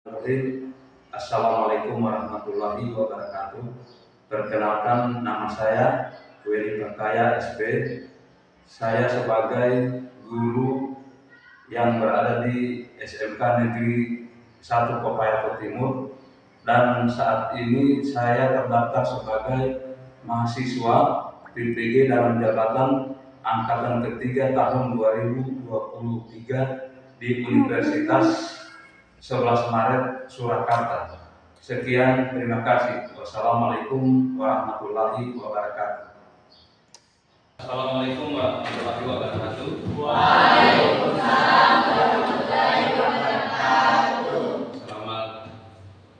Assalamualaikum warahmatullahi wabarakatuh. Perkenalkan, nama saya Willy Bakaya SP. Saya sebagai guru yang berada di SMK Negeri 1 Kopayato Timur, dan saat ini saya terdaftar sebagai mahasiswa PPG dalam jabatan angkatan ketiga tahun 2023 di Universitas 11 Maret Surakarta. Sekian, terima kasih. Wassalamualaikum warahmatullahi wabarakatuh. Assalamualaikum warahmatullahi wabarakatuh. Waalaikumsalam warahmatullahi wabarakatuh. Selamat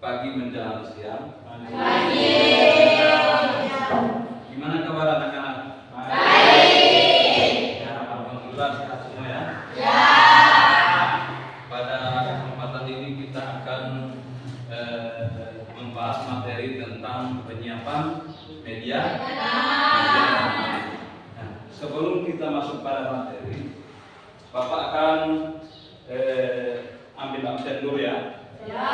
pagi menjelang siang. Pagi. Gimana kabar anak-anak? Baik. Ya, alhamdulillah sehat semua ya. Ya. Pada kesempatan ini kita akan membahas materi tentang penyiapan media. Nah, sebelum kita masuk pada materi, Bapak akan ambil absen dulu ya. Ya.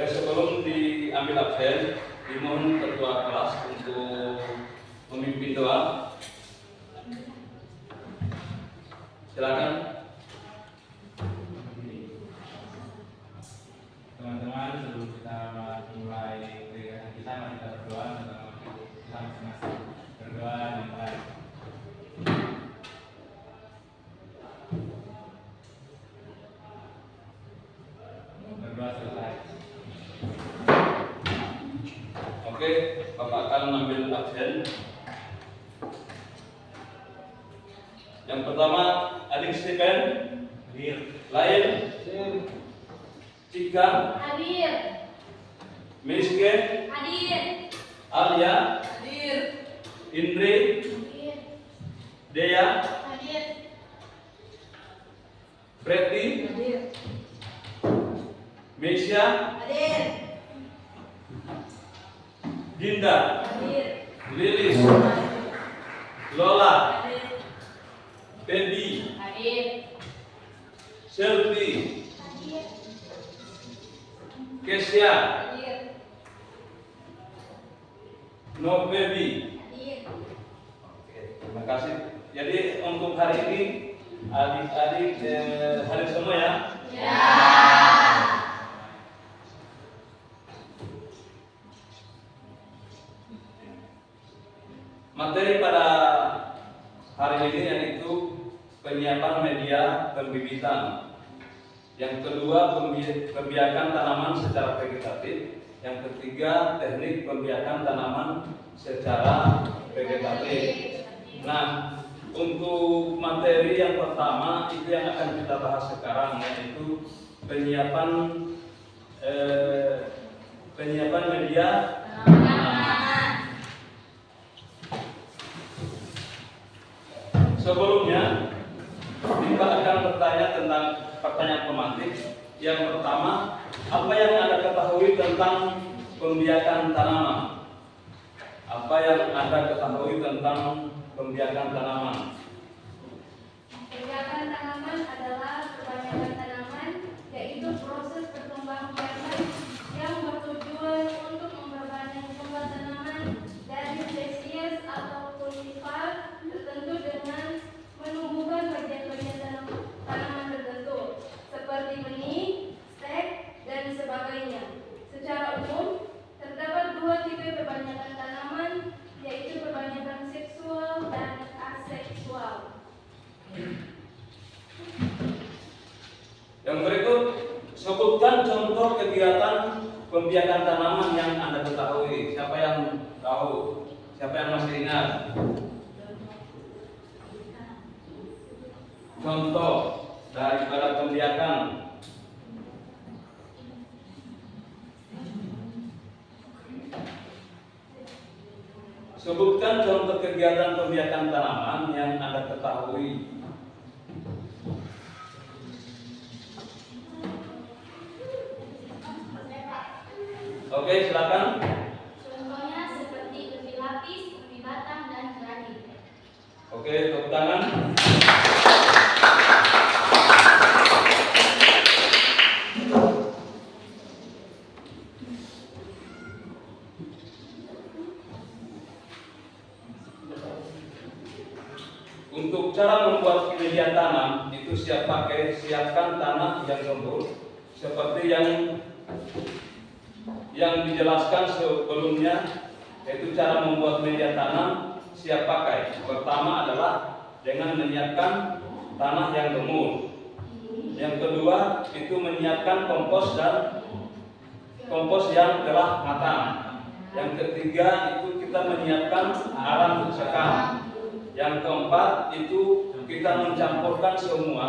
Sebelum diambil absen, dimohon ketua kelas untuk memimpin doa. Silakan. Teman-teman, sebelum kita mulai kegiatan kita, mari kita berdoa tentang kita masing-masing. Berdoa dimulai. Berdoa selesai. Oke, Bapak akan mengambil absen. Yang pertama, adik Stephen. Hadir. Lain. Cika. Hadir. Miske. Hadir. Alia. Hadir. Indri. Hadir. Dea. Hadir. Preti. Hadir. Mesia. Hadir. Dinda. Hadir. Lilis. Lola. Hadir. Baby. Hadir. Selvi. Hadir. Kesia. Hadir. No baby. Hadir. Oke, terima kasih. Jadi untuk hari ini adik-adik hadir semua ya. Ya. Materi pada hari ini yaitu penyiapan media pembibitan. Yang kedua, pembiakan tanaman secara vegetatif. Yang ketiga, teknik pembiakan tanaman secara vegetatif. Nah, untuk materi yang pertama itu yang akan kita bahas sekarang, yaitu penyiapan media tanaman. Sebelumnya, kita akan bertanya tentang pertanyaan pemantik. Yang pertama, apa yang Anda ketahui tentang pembiakan tanaman? Apa yang Anda ketahui tentang pembiakan tanaman? Pembiakan tanaman adalah perbanyakan tanaman, yaitu proses perkembangbiakan yang bertujuan untuk memperbanyak jumlah tanaman dari spesies atau kultivar tertentu dengan menumbuhkan bagian-bagian tanaman tertentu seperti benih, stek, dan sebagainya. Secara umum, terdapat dua tipe perbanyakan tanaman, yaitu perbanyakan seksual dan aseksual. Yang berikut, sebutkan contoh kegiatan pembiakan tanaman yang Anda ketahui. Siapa yang tahu? Siapa yang masih ingat? Contoh daripada pembiakan. Sebutkan contoh kegiatan pembiakan tanaman yang Anda ketahui. Oke, silakan. Contohnya seperti ubi lapis, ubi batang, dan gerani. Oke, tepuk tangan. Untuk cara membuat media tanam itu siapkan tanah yang gembur seperti yang dijelaskan sebelumnya, yaitu cara membuat media tanam siap pakai. Pertama adalah dengan menyiapkan tanah yang gemuk. Yang kedua itu menyiapkan kompos yang telah matang. Yang ketiga itu kita menyiapkan arang sekam. Yang keempat itu kita mencampurkan semua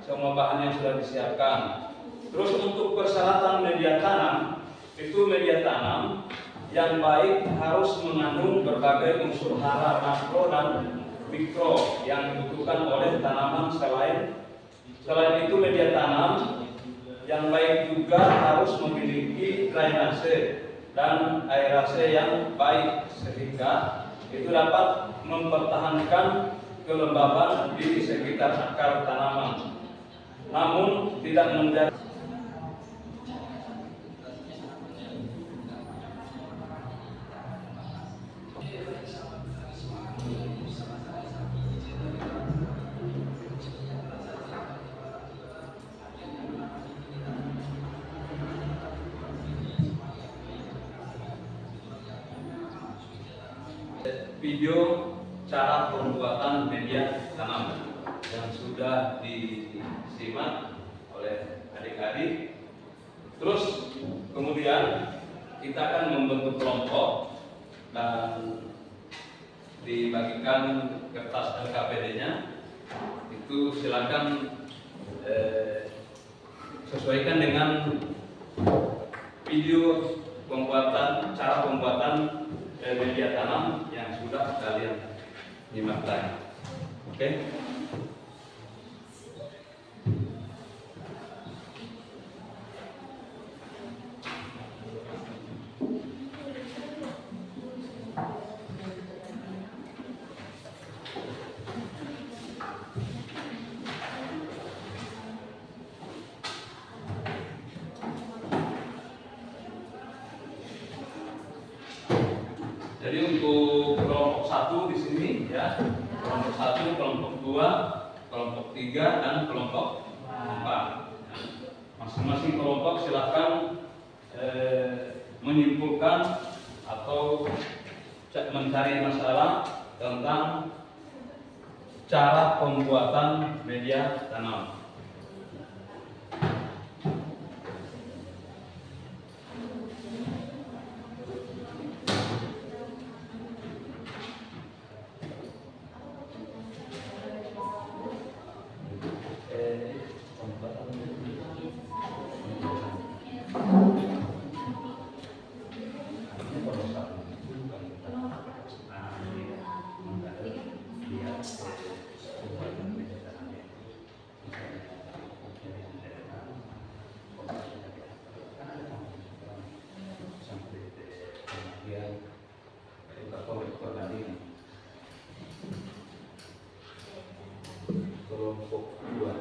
bahan yang sudah disiapkan. Terus untuk persyaratan media tanam, itu media tanam yang baik harus mengandung berbagai unsur hara makro dan mikro yang dibutuhkan oleh tanaman. Selain itu media tanam yang baik juga harus memiliki drainase dan aerasi yang baik sehingga itu dapat mempertahankan kelembaban di sekitar akar tanaman, namun tidak menjadi video cara pembuatan media tanam yang sudah disimak oleh adik-adik. Terus kemudian kita akan membentuk kelompok dan dibagikan kertas LKPD-nya. Itu silakan sesuaikan dengan video cara pembuatan media tanam yang sudah kalian nyimak tadi. Oke? Jadi untuk kelompok 1 di sini kelompok 1, kelompok 2, kelompok 3 dan kelompok 4. Masing-masing kelompok silakan menyimpulkan atau mencari masalah tentang cara pembuatan media tanam. Kelompok 2.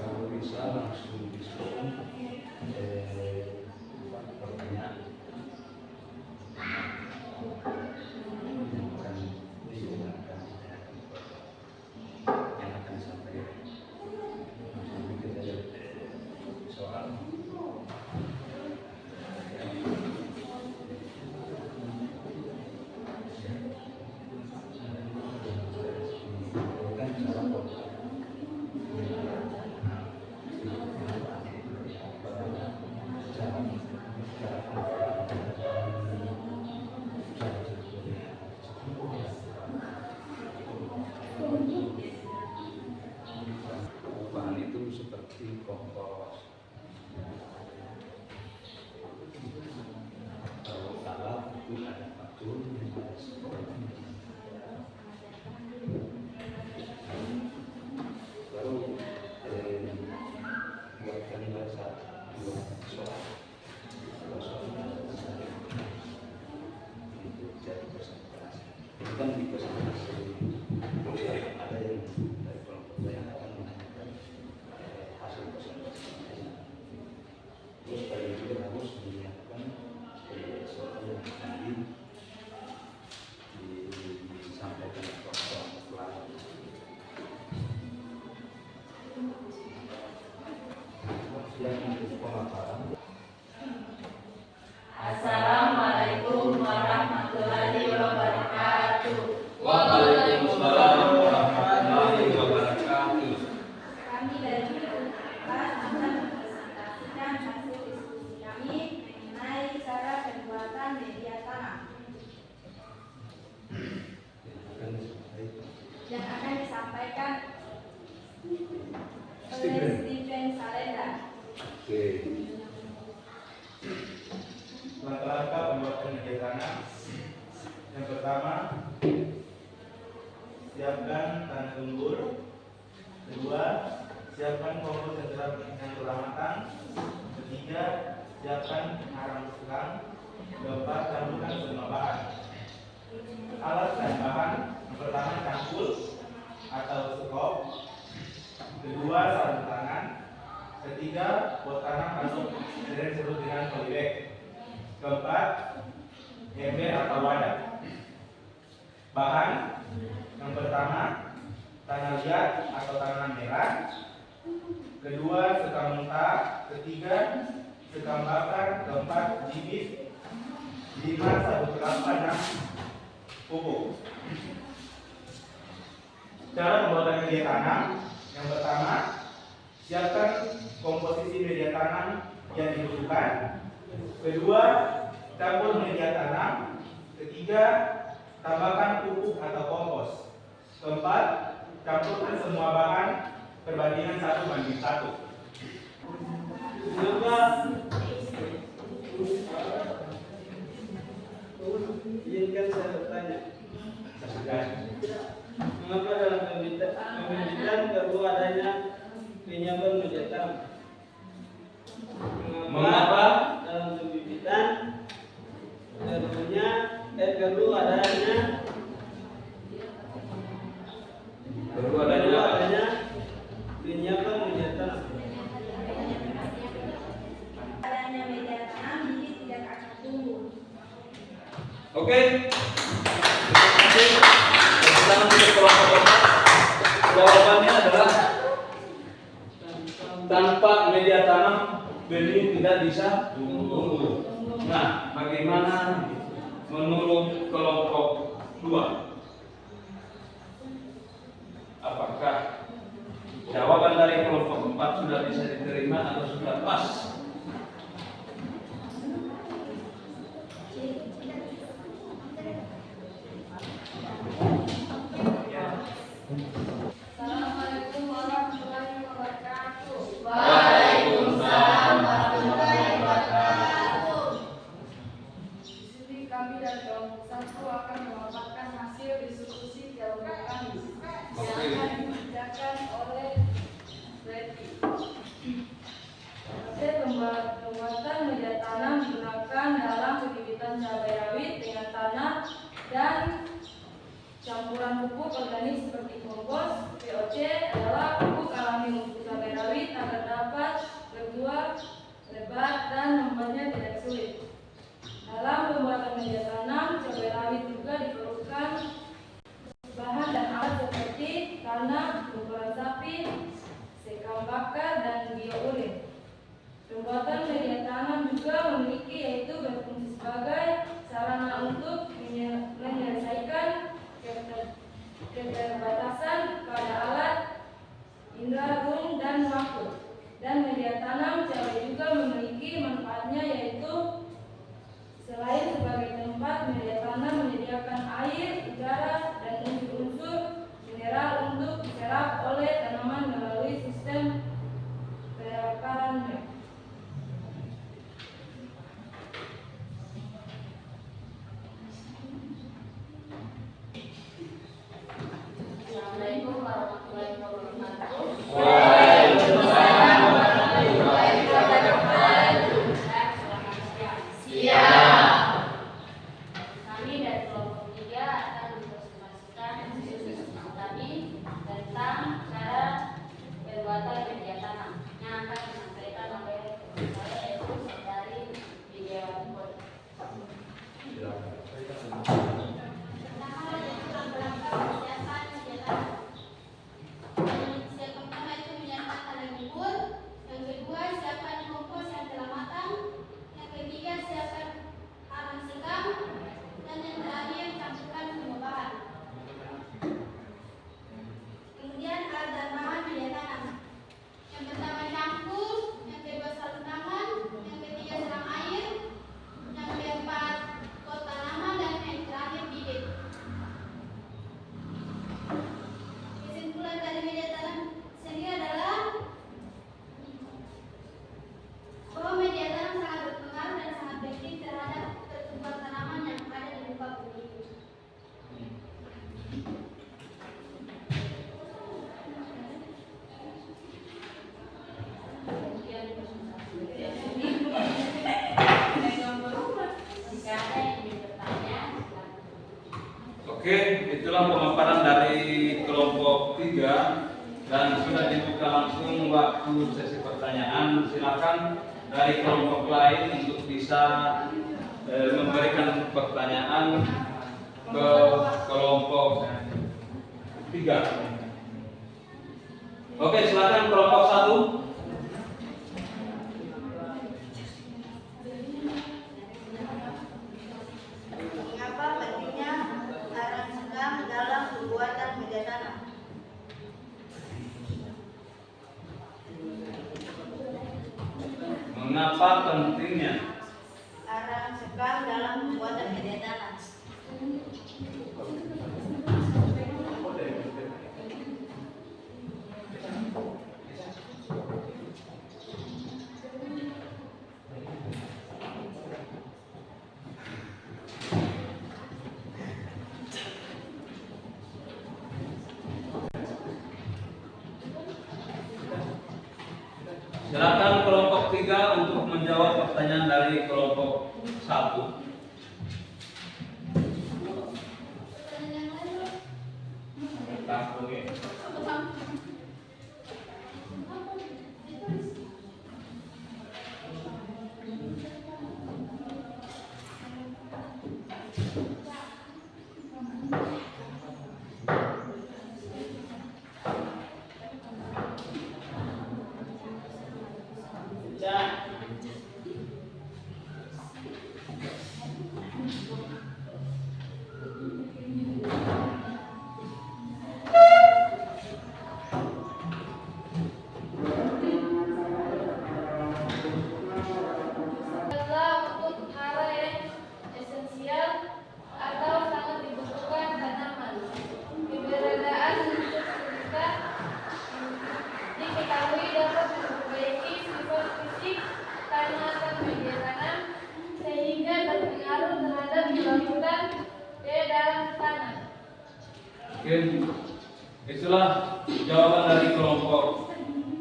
Kalau bisa langsung diskusi pertanyaan yang akan disampaikan. Langsung bikin aja soal. Bahan itu seperti kompos atau alat itu ada patung ada seperti baru buatkan satu soal itu jadi presentasi itu kan di presentasi ada yang dari kelompok yang akan menanyakan hasil presentasi. Terus kali juga harus menyiapkan sesuatu yang tadi disampaikan kelompok lain. Silakan untuk pemaparan. Assalamualaikum warahmatullahi wabarakatuh. Waalaikumsalam warahmatullahi wabarakatuh. Kami dari Universitas akan mempresentasikan hasil diskusi kami mengenai cara pembuatan media tanam yang akan disampaikan oleh Steven Salenda. Oke. Langkah-langkah pembuatan media tanam. Yang pertama, siapkan tanah gembur. Kedua, siapkan kompos yang telah matang. Ketiga, siapkan arang selang. Keempat, campurkan semua bahan. Alat dan bahan. Yang pertama, cangkul atau sekop. Kedua, sarung tangan. Ketiga, pot tanam atau sering disebut dengan polybag. Keempat, ember atau wadah. Bahan yang pertama, tanah liat atau tanah merah. Kedua, sekam mentah. Ketiga, sekam bakar. Keempat, bibit. 5, sabut kelapa dan pupuk. Cara pembuatan media tanam. Yang pertama, siapkan komposisi media tanam yang dibutuhkan. Kedua, campur media tanam. Ketiga, tambahkan pupuk atau kompos. Keempat, campurkan semua bahan perbandingan 1:1. Izinkan saya bertanya, mengapa dalam pembibitan perlu adanya pinjaman media tanam? Mengapa dalam pembibitan perlu adanya pinjaman media tanam? Adanya media tanam, bibit tidak akan tumbuh. Oke. Terima kasih. Sekarang untuk kelompok 4. Jawabannya adalah tanpa dia tanam, benih tidak bisa tumbuh. Nah, bagaimana menurut kelompok 2? Apakah jawaban dari kelompok 4 sudah bisa diterima atau sudah pas? Assalamualaikum warahmatullahi wabarakatuh. Waalaikumsalam warahmatullahi wabarakatuh. Di sini kami dari kelompok 1 akan memaparkan hasil diskusi kelompok kami yang akan dikerjakan oleh Betty. Hasil pembuatan media tanam digunakan dalam pembibitan cabai rawit dengan tanah dan campuran pupuk organik seperti kompos. POC adalah pupuk alami untuk cabai rawit agar dapat berbuah lebat dan membuatnya tidak sulit. Dalam pembuatan media tanam cabai rawit juga diperlukan bahan dan alat seperti tanah, kotoran sapi, sekam bakar, dan biourin. Pembuatan media tanam juga memiliki yaitu berfungsi sebagai sarana untuk menyelesaikan keterbatasan pada alat indera rung dan waktu. Dan media tanam cabai juga memiliki manfaatnya yaitu selain sebagai tempat media tanam menyediakan air, udara, dan unsur-unsur mineral untuk diserap oleh tanaman melalui sistem perakarannya. Assalamualaikum warahmatullahi wabarakatuh. Waalaikumsalam warahmatullahi wabarakatuh. Siap. Kami dari kelompok 3 akan mempresentasikan diskusi kami tentang cara pembuatan media tanam yang akan disampaikan oleh saya yaitu dari Widiawati Poli. Yang pertama itu menyiapkan tanah gembur, yang kedua siapkan kompos yang telah matang, yang ketiga siapkan arang sekam, dan yang terakhir campurkan semua bahan. Kemudian alat dan bahan media tanam. Yang pertama campur, yang kedua sarung tangan, yang ketiga selang air, yang keempat pot tanaman, dan yang terakhir bibit. Kesimpulan dari media tanam sendiri adalah bahwa media tanam sangat berpengaruh dan sangat efektif terhadap pertumbuhan tanaman yang ada di muka bumi ini. Jika ada yang ingin bertanya, silakan. Oke, itulah pemaparan dari kelompok 3 dan sudah dibuka langsung waktu sesi pertanyaan. Silakan dari kelompok lain untuk bisa memberikan pertanyaan ke kelompok 3. Oke, silakan kelompok 1. Mengapa pentingnya arang sekam dalam pembuatan media tanam? Mengapa pentingnya? Arang sekam dalam pembuatan media tanam. Silakan kelompok 3 untuk menjawab pertanyaan dari kelompok 1. Oke, itulah jawaban dari kelompok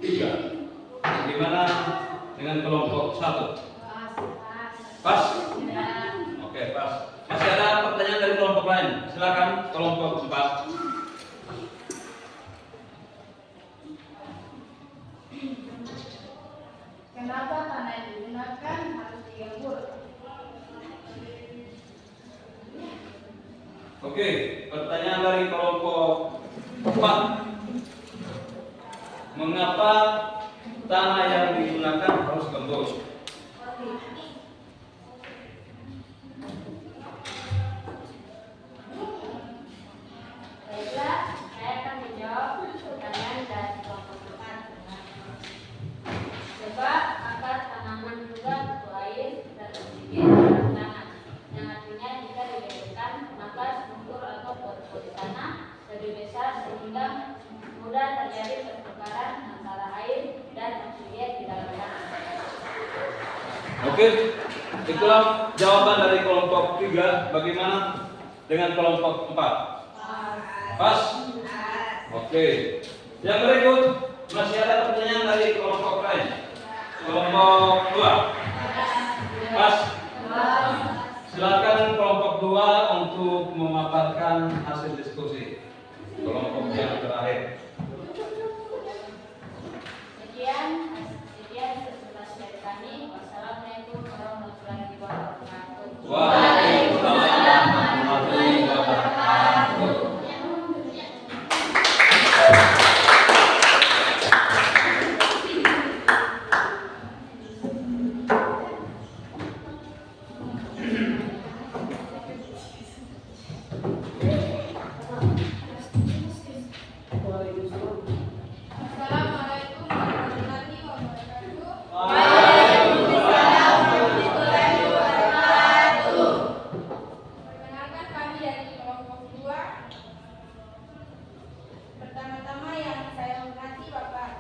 3. Bagaimana dengan kelompok 1? Pas? Oke, pas. Masih ada pertanyaan dari kelompok lain? Silakan kelompok 4. Kenapa tanah yang digunakan harus digambur? Oke, pertanyaan dari kelompok 4. Mengapa tanah yang digunakan harus gembur? Baiklah, saya akan menjawab pertanyaan dari kelompok 4. Sebab akar tanaman juga butuh air dan oksigen dalam tanah, yang artinya jika dibiarkan maka struktur atau pori-pori tanah lebih besar sehingga mudah terjadi pertukaran antara air dan oksigen di dalam tanah. Oke, itulah jawaban dari kelompok 3. Bagaimana dengan kelompok 4? Pas? Oke. Yang berikut masih ada pertanyaan dari kelompok lain. Kelompok 2. Pas? Silakan kelompok 2 untuk memaparkan hasil diskusi. Kelompok yang terakhir. Sekian sesudah dari kami. Wassalamualaikum warahmatullahi wabarakatuh. Waalaikumsalam warahmatullahi wabarakatuh. Assalamualaikum warahmatullahi wabarakatuh. Perkenalkan kami dari kelompok 2. Pertama-tama yang saya hormati Bapak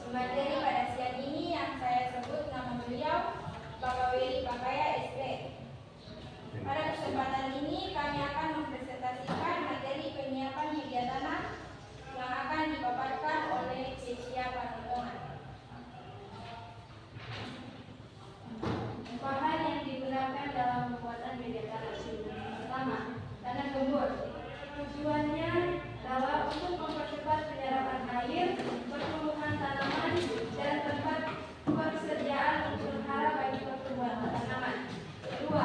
Sumateri pada siang ini yang saya sebut nama beliau Bapak Willy Pakaya SP. Pada kesempatan ini kami akan mempresentasikan materi penyiapan media tanah yang akan dipaparkan oleh Cecia Panotongan. Bahan yang digunakan dalam pembuatan media tanah. Pertama, tanah gembur. Tujuannya adalah untuk mempercepat penyerapan air, pertumbuhan tanaman, dan tempat persediaan unsur hara bagi pertumbuhan tanaman. Kedua,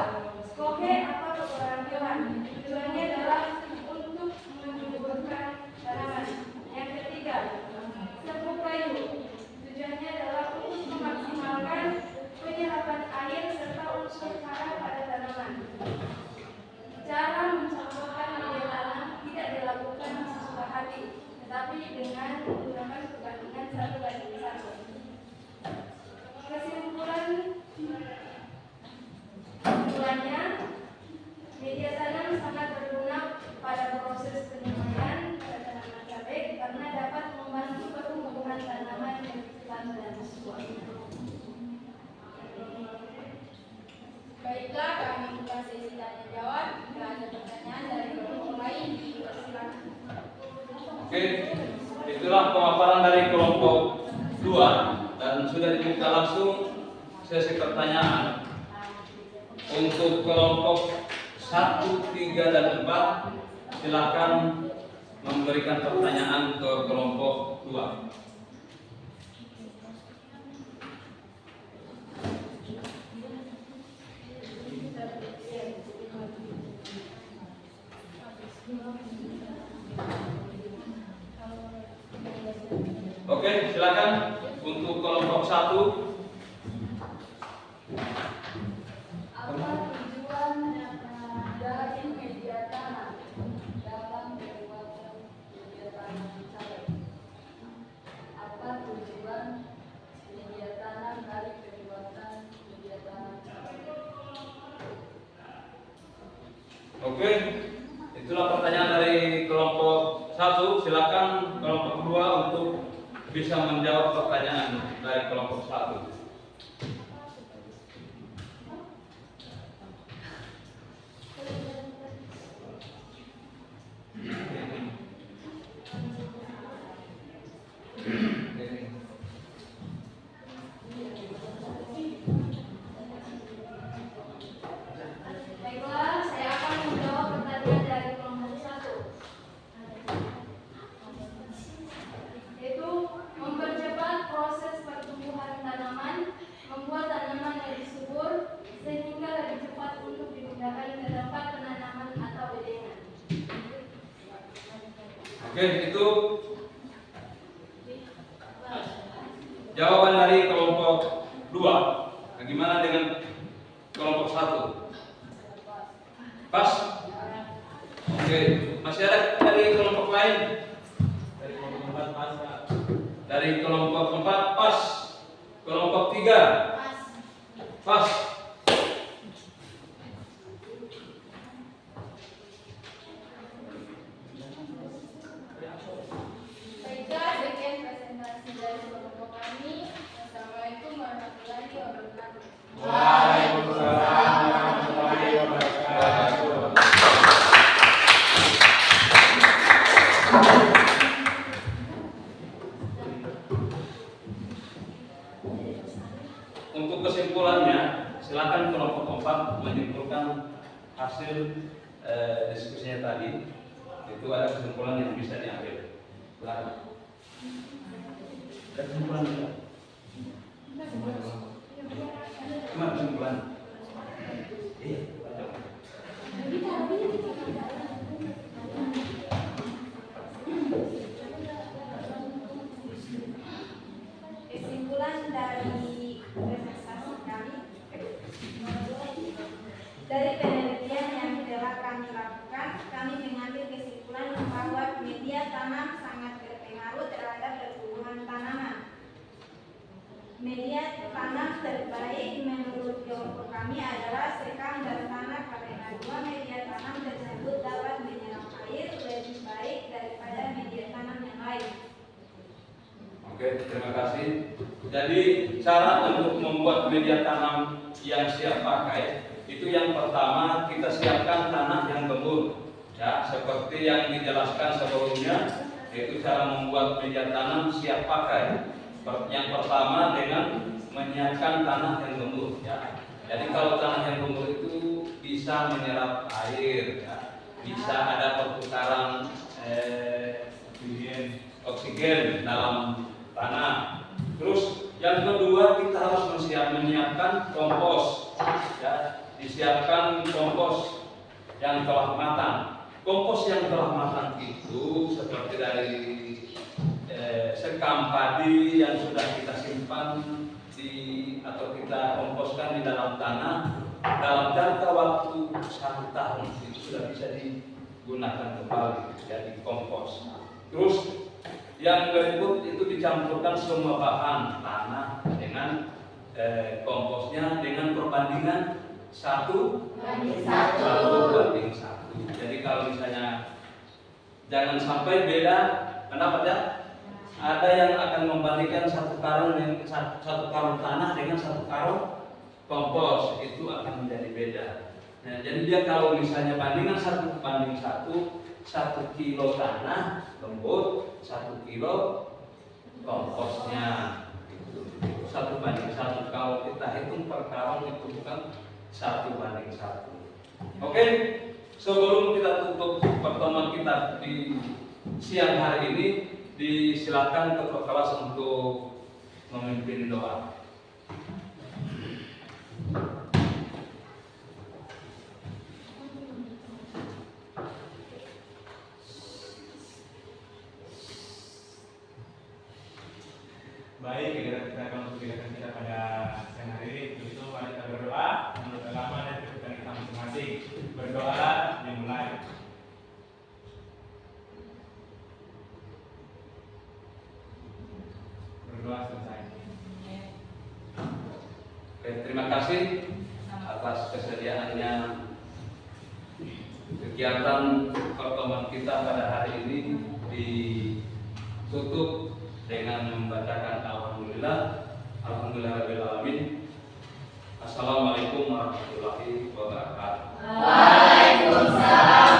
skohe atau pengurangan hewan. Tujuannya adalah untuk menyuburkan tanaman. Yang ketiga, serbuk kayu. Tujuannya adalah untuk memaksimalkan penyerapan air serta unsur hara pada tanaman. Cara mencampurkan media tanah tidak dilakukan sesuka hati, tetapi dengan menggunakan perbandingan 1:1. Kesimpulannya, media tanam sangat berguna pada proses penyemaian pada tanaman cabai karena dapat membantu pertumbuhan tanaman yang cepat dan subur. Baiklah, kami buka sesi tanya jawab. Jika ada pertanyaan dari kelompok lain, dipersilakan. Oke, itulah pemaparan dari kelompok 2 dan sudah dibuka langsung sesi pertanyaan. Untuk kelompok 1, 3, dan 4 silakan memberikan pertanyaan ke kelompok 2. Oke, silakan untuk kelompok 1. Apa tujuan dari media tanam dalam pembuatan media tanam cabai? Apa tujuan media tanam dari pembuatan media tanam cabai? Oke, itulah pertanyaan dari kelompok 1. Silakan kelompok 2 untuk bisa menjawab pertanyaan dari kelompok 1. Oke, itu jawaban dari kelompok 2. Bagaimana dengan kelompok 1? Pas? Oke, masih ada dari kelompok lain? Dari kelompok 4 pas, Pak. Dari kelompok 4 pas. Kelompok 3 pas. Baiklah, sekian presentasi dari kelompok kami. Assalamualaikum warahmatullahi wabarakatuh. Waalaikumsalam warahmatullahi wabarakatuh. Untuk kesimpulannya, silakan kelompok 4 menyimpulkan hasil diskusinya tadi. Itu ada kesimpulan yang bisa diambil. Silakan. Kesimpulan kita. Cuma kesimpulan. Iya. Kesimpulan dari presentasi kami, dari penelitian yang telah kami lakukan, kami mengambil kesimpulan bahwa media tanam sangat berpengaruh terhadap pertumbuhan tanaman. Media tanam terbaik menurut kelompok kami adalah sekam dan tanah, karena dua media tanam tersebut dapat menyerap air lebih baik daripada media tanam yang lain. Oke, terima kasih. Jadi cara untuk membuat media tanam yang siap pakai itu yang pertama kita siapkan tanah yang gembur. Ya, seperti yang dijelaskan sebelumnya, yaitu cara membuat media tanam siap pakai. Yang pertama dengan menyiapkan tanah yang gembur. Ya. Jadi kalau tanah yang gembur itu bisa menyerap air, ya. Bisa ada pertukaran oksigen dalam tanah. Terus yang kedua kita harus menyiapkan kompos, ya, disiapkan kompos yang telah matang. Kompos yang telah matang itu seperti dari sekam padi yang sudah kita simpan atau kita komposkan di dalam tanah dalam jangka waktu 1 tahun itu sudah bisa digunakan kembali, jadi kompos. Terus yang berikut itu dicampurkan semua bahan tanah dengan komposnya dengan perbandingan 1:1. Jadi kalau misalnya jangan sampai beda pendapat ya. Ada yang akan membandingkan satu karung tanah dengan 1 karung kompos, itu akan menjadi beda. Nah, jadi dia kalau misalnya bandingan 1:1, 1 kilo tanah gembur, 1 kilo komposnya, itu 1:1. Kalau kita hitung per karung itu bukan 1:1. Oke, sebelum kita tutup pertemuan kita di siang hari ini, disilakan ketua kelas untuk memimpin doa. Baik, kegiatan kita pada siang hari ini itu mari kita berdoa menurut agama dan kepercayaan kita masing-masing. Berdoa dimulai. Berdoa selesai. Oke, terima kasih atas kesediaannya kegiatan pertemuan kita pada hari ini ditutup dengan membacakan Alhamdulillahirabbil alamin. Assalamualaikum warahmatullahi wabarakatuh. Waalaikumsalam